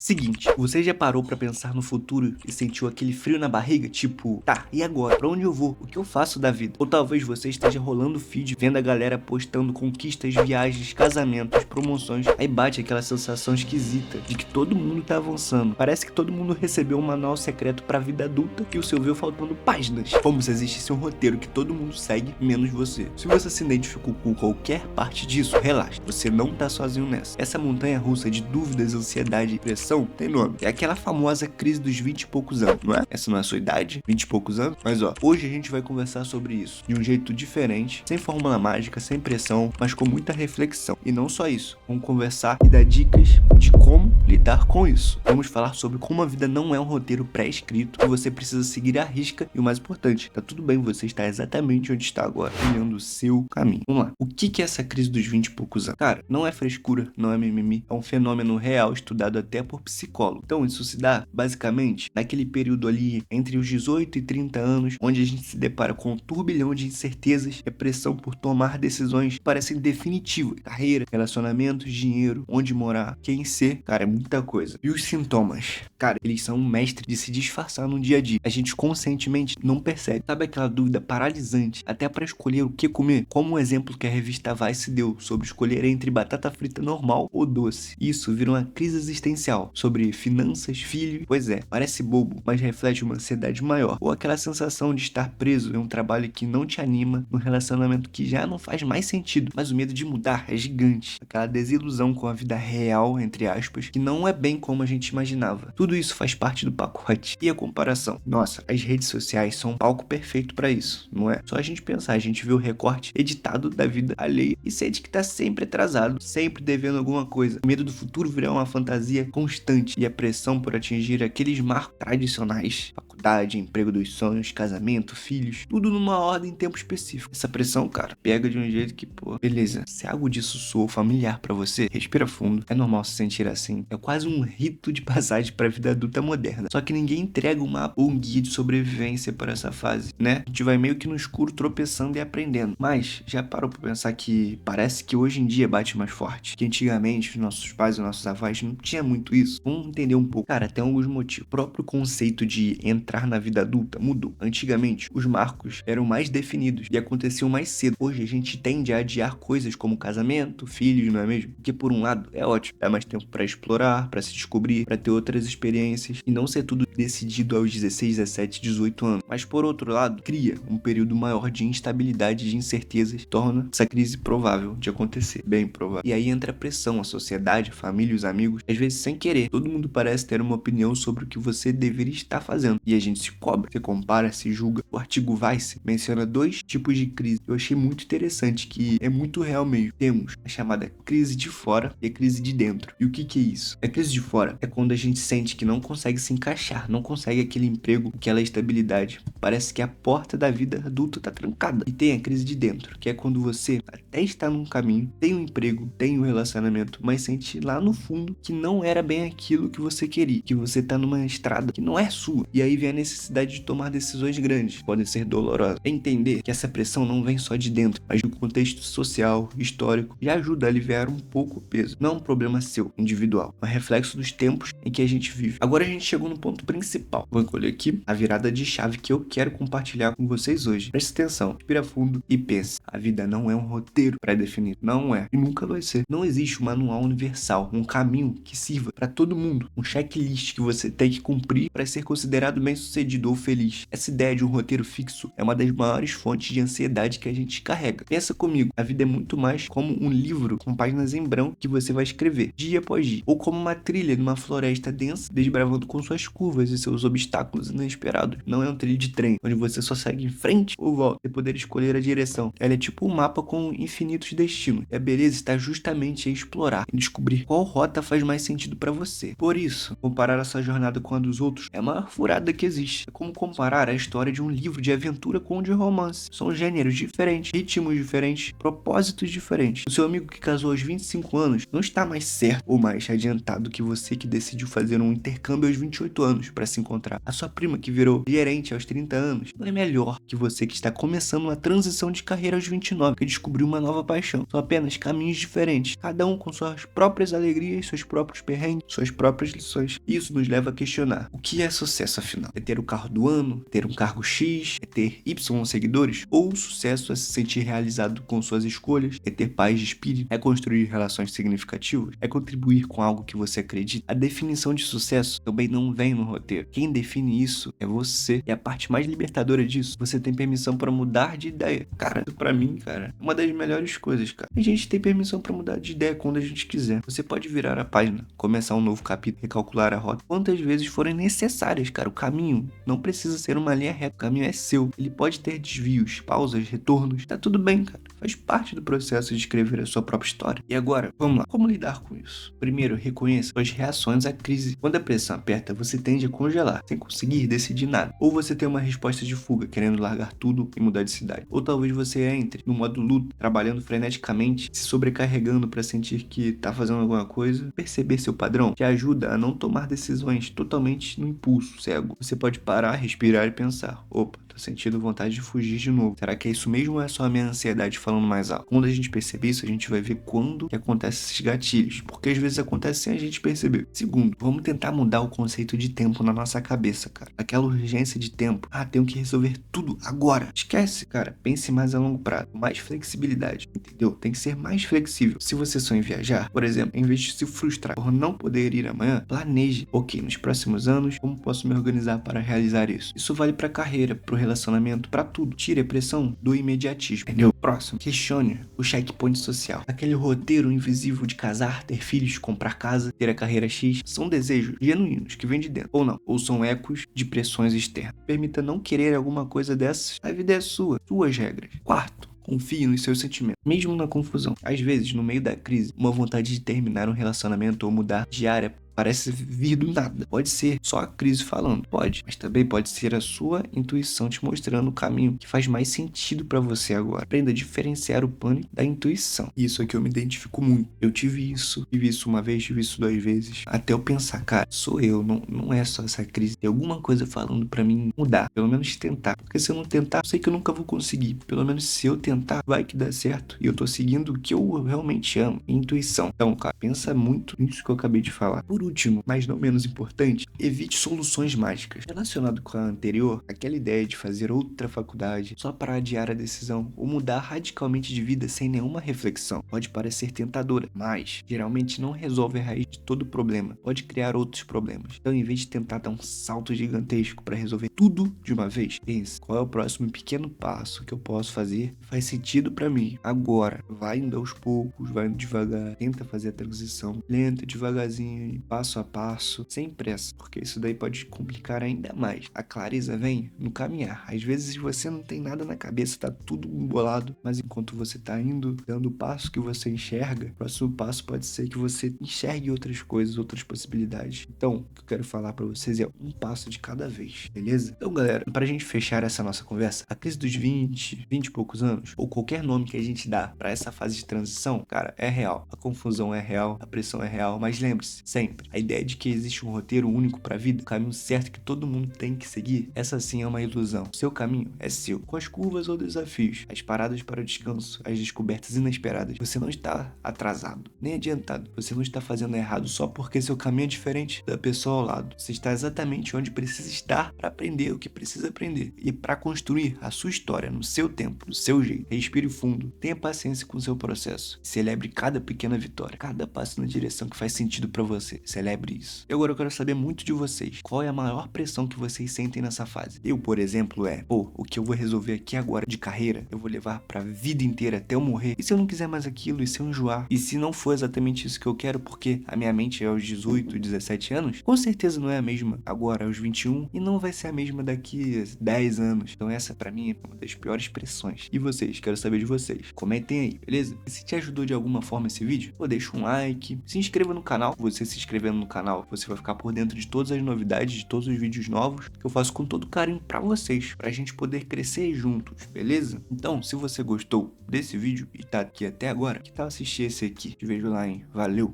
Seguinte, você já parou pra pensar no futuro e sentiu aquele frio na barriga? Tipo, tá, e agora? Pra onde eu vou? O que eu faço da vida? Ou talvez você esteja rolando o feed, vendo a galera postando conquistas, viagens, casamentos, promoções. Aí bate aquela sensação esquisita de que todo mundo tá avançando. Parece que todo mundo recebeu um manual secreto pra vida adulta e o seu viu faltando páginas. Como se existisse um roteiro que todo mundo segue, menos você. Se você se identificou com qualquer parte disso, relaxa, você não tá sozinho nessa. Essa montanha russa de dúvidas, ansiedade e pressão tem nome. É aquela famosa crise dos 20 e poucos anos, não é? Essa não é a sua idade? 20 e poucos anos? Mas ó, hoje a gente vai conversar sobre isso de um jeito diferente, sem fórmula mágica, sem pressão, mas com muita reflexão. E não só isso, vamos conversar e dar dicas de como lidar com isso. Vamos falar sobre como a vida não é um roteiro pré-escrito que você precisa seguir à risca e o mais importante, tá tudo bem você estar exatamente onde está agora, trilhando o seu caminho. Vamos lá. O que é essa crise dos 20 e poucos anos? Cara, não é frescura, não é mimimi, é um fenômeno real estudado até por psicólogo. Então isso se dá, basicamente, naquele período ali entre os 18 e 30 anos, onde a gente se depara com um turbilhão de incertezas e a pressão por tomar decisões que parecem definitivas. Carreira, relacionamentos, dinheiro, onde morar, quem ser, cara, é muita coisa. E os sintomas? Cara, eles são um mestre de se disfarçar no dia a dia. A gente conscientemente não percebe. Sabe aquela dúvida paralisante, até para escolher o que comer? Como o exemplo que a revista Vice deu sobre escolher entre batata frita normal ou doce. Isso vira uma crise existencial sobre finanças, filhos. Pois é, parece bobo, mas reflete uma ansiedade maior. Ou aquela sensação de estar preso em um trabalho que não te anima, num relacionamento que já não faz mais sentido, mas o medo de mudar é gigante. Aquela desilusão com a vida real, entre aspas, que não é bem como a gente imaginava. Tudo isso faz parte do pacote. E a comparação? Nossa, as redes sociais são um palco perfeito para isso, não é? Só a gente pensar, a gente vê o recorte editado da vida alheia e sente que tá sempre atrasado, sempre devendo alguma coisa. O medo do futuro virar uma fantasia constante e a pressão por atingir aqueles marcos tradicionais, faculdade, emprego dos sonhos, casamento, filhos, tudo numa ordem em tempo específico. Essa pressão, cara, pega de um jeito que, pô, beleza, se algo disso soou familiar pra você, respira fundo, é normal se sentir assim, é quase um rito de passagem pra vida adulta moderna, só que ninguém entrega um mapa ou um guia de sobrevivência para essa fase, né? A gente vai meio que no escuro tropeçando e aprendendo, mas já parou pra pensar que parece que hoje em dia bate mais forte, que antigamente os nossos pais e nossos avós não tinha muito isso. Vamos entender um pouco. Cara, tem alguns motivos. O próprio conceito de entrar na vida adulta mudou. Antigamente, os marcos eram mais definidos e aconteciam mais cedo. Hoje, a gente tende a adiar coisas como casamento, filhos, não é mesmo? Porque, por um lado, é ótimo. Dá mais tempo pra explorar, pra se descobrir, pra ter outras experiências e não ser tudo decidido aos 16, 17, 18 anos. Mas, por outro lado, cria um período maior de instabilidade e de incertezas, torna essa crise provável de acontecer. Bem provável. E aí entra a pressão, a sociedade, a família, os amigos, às vezes sem querer. Todo mundo parece ter uma opinião sobre o que você deveria estar fazendo. E a gente se cobra, se compara, se julga. O artigo Vice menciona dois tipos de crise. Eu achei muito interessante, que é muito real mesmo. Temos a chamada crise de fora e a crise de dentro. E o que é isso? A crise de fora é quando a gente sente que não consegue se encaixar, não consegue aquele emprego, aquela estabilidade. Parece que a porta da vida adulta tá trancada. E tem a crise de dentro, que é quando você até está num caminho, tem um emprego, tem um relacionamento, mas sente lá no fundo que não era bem aquilo que você queria, que você tá numa estrada que não é sua. E aí vem a necessidade de tomar decisões grandes, podem ser dolorosas. É entender que essa pressão não vem só de dentro, mas do contexto social, histórico, já ajuda a aliviar um pouco o peso. Não é um problema seu, individual, é um reflexo dos tempos em que a gente vive. Agora a gente chegou no ponto principal. Vou escolher aqui a virada de chave que eu quero compartilhar com vocês hoje. Preste atenção, respira fundo e pense. A vida não é um roteiro pré-definido. Não é. E nunca vai ser. Não existe um manual universal, um caminho que sirva para todo mundo, um checklist que você tem que cumprir para ser considerado bem-sucedido ou feliz. Essa ideia de um roteiro fixo é uma das maiores fontes de ansiedade que a gente carrega. Pensa comigo, a vida é muito mais como um livro com páginas em branco que você vai escrever dia após dia, ou como uma trilha numa floresta densa, desbravando com suas curvas e seus obstáculos inesperados. Não é um trilho de trem, onde você só segue em frente ou volta e poder escolher a direção. Ela é tipo um mapa com infinitos destinos. E a beleza está justamente em explorar e descobrir qual rota faz mais sentido para você. Por isso, comparar a sua jornada com a dos outros é a maior furada que existe. É como comparar a história de um livro de aventura com um de romance. São gêneros diferentes, ritmos diferentes, propósitos diferentes. O seu amigo que casou aos 25 anos não está mais certo ou mais adiantado que você que decidiu fazer um intercâmbio aos 28 anos para se encontrar. A sua prima que virou gerente aos 30 anos não é melhor que você que está começando uma transição de carreira aos 29, que descobriu uma nova paixão. São apenas caminhos diferentes, cada um com suas próprias alegrias, seus próprios perrengues, suas próprias lições. Isso nos leva a questionar: o que é sucesso afinal? É ter o carro do ano? Ter um cargo X? É ter Y seguidores? Ou o sucesso é se sentir realizado com suas escolhas? É ter paz de espírito? É construir relações significativas? É contribuir com algo que você acredita? A definição de sucesso também não vem no roteiro. Quem define isso é você. E a parte mais libertadora disso, você tem permissão para mudar de ideia. Cara, isso pra mim, cara, é uma das melhores coisas, cara. A gente tem permissão para mudar de ideia quando a gente quiser. Você pode virar a página, começar um novo capítulo, recalcular a rota quantas vezes forem necessárias, cara. O caminho não precisa ser uma linha reta. O caminho é seu. Ele pode ter desvios, pausas, retornos. Tá tudo bem, cara. Faz parte do processo de escrever a sua própria história. E agora, vamos lá. Como lidar com isso? Primeiro, reconheça suas reações à crise. Quando a pressão aperta, você tende a congelar, sem conseguir decidir nada. Ou você tem uma resposta de fuga, querendo largar tudo e mudar de cidade. Ou talvez você entre no modo luto, trabalhando freneticamente, se sobrecarregando para sentir que tá fazendo alguma coisa. Perceber seu padrão te ajuda a não tomar decisões totalmente no impulso cego. Você pode parar, respirar e pensar: opa, tô sentindo vontade de fugir de novo. Será que é isso mesmo ou é só a minha ansiedade falando mais alto? Quando a gente perceber isso, a gente vai ver quando que acontecem esses gatilhos, porque às vezes acontece sem a gente perceber. Segundo, vamos tentar mudar o conceito de tempo na nossa cabeça, cara. Aquela urgência de tempo. Ah, tenho que resolver tudo agora. Esquece, cara. Pense mais a longo prazo. Mais flexibilidade, entendeu? Tem que ser mais flexível. Se você sonha em viajar, por exemplo, em vez de se frustrar por não poder ir amanhã, planeje. Ok, nos próximos anos, como posso me organizar para realizar isso? Isso vale pra carreira, pro relacionamento, pra tudo. Tire a pressão do imediatismo, entendeu? Próximo, questione o checkpoint social. Aquele roteiro invisível de casar, ter filhos, comprar casa, ter a carreira X, são desejos genuínos que vêm de dentro, ou não, ou são ecos de pressões externas. Permita não querer alguma coisa dessas, a vida é sua, suas regras. Quarto, confie nos seus sentimentos, mesmo na confusão. Às vezes, no meio da crise, uma vontade de terminar um relacionamento ou mudar de área parece vir do nada. Pode ser só a crise falando, pode, mas também pode ser a sua intuição te mostrando o caminho que faz mais sentido pra você agora. Aprenda a diferenciar o pânico da intuição. Isso aqui eu me identifico muito. Eu tive isso uma vez, tive isso 2 vezes, até eu pensar, cara, sou eu, não é só essa crise. Tem alguma coisa falando pra mim mudar, pelo menos tentar. Porque se eu não tentar, eu sei que eu nunca vou conseguir. Pelo menos se eu tentar, vai que dá certo. E eu tô seguindo o que eu realmente amo, intuição. Então, cara, pensa muito nisso que eu acabei de falar. Por último, mas não menos importante, evite soluções mágicas. Relacionado com a anterior, aquela ideia de fazer outra faculdade só para adiar a decisão ou mudar radicalmente de vida sem nenhuma reflexão pode parecer tentadora, mas geralmente não resolve a raiz de todo problema, pode criar outros problemas. Então, em vez de tentar dar um salto gigantesco para resolver tudo de uma vez, pense: qual é o próximo pequeno passo que eu posso fazer que faz sentido para mim agora? Vai indo aos poucos, vai indo devagar, tenta fazer a transição lenta, devagarzinho, passo a passo, sem pressa, porque isso daí pode complicar ainda mais. A clareza vem no caminhar. Às vezes você não tem nada na cabeça, tá tudo embolado, mas enquanto você tá indo, dando o passo que você enxerga, o próximo passo pode ser que você enxergue outras coisas, outras possibilidades. Então, o que eu quero falar pra vocês é um passo de cada vez, beleza? Então, galera, pra gente fechar essa nossa conversa, a crise dos 20 e poucos anos, ou qualquer nome que a gente dá pra essa fase de transição, cara, é real. A confusão é real, a pressão é real, mas lembre-se, sempre, a ideia de que existe um roteiro único pra vida, o caminho certo que todo mundo tem que seguir, essa sim é uma ilusão. O seu caminho é seu, com as curvas ou desafios, as paradas para o descanso, as descobertas inesperadas. Você não está atrasado, nem adiantado. Você não está fazendo errado só porque seu caminho é diferente da pessoa ao lado. Você está exatamente onde precisa estar para aprender o que precisa aprender e para construir a sua história no seu tempo, do seu jeito. Respire fundo, tenha paciência com o seu processo. Celebre cada pequena vitória, cada passo na direção que faz sentido para você. Celebre isso. E agora eu quero saber muito de vocês. Qual é a maior pressão que vocês sentem nessa fase? Eu, por exemplo, o que eu vou resolver aqui agora de carreira, eu vou levar pra vida inteira até eu morrer. E se eu não quiser mais aquilo? E se eu enjoar? E se não for exatamente isso que eu quero, porque a minha mente é aos 18, 17 anos? Com certeza não é a mesma agora aos 21 e não vai ser a mesma daqui a 10 anos. Então essa pra mim é uma das piores pressões. E vocês? Quero saber de vocês. Comentem aí, beleza? E se te ajudou de alguma forma esse vídeo, deixa um like, se inscreva no canal. Você se inscrever inscrevendo no canal. Você vai ficar por dentro de todas as novidades, de todos os vídeos novos que eu faço com todo carinho pra vocês, pra gente poder crescer juntos, beleza? Então, se você gostou desse vídeo e tá aqui até agora, que tal assistir esse aqui? Te vejo lá, hein? Valeu!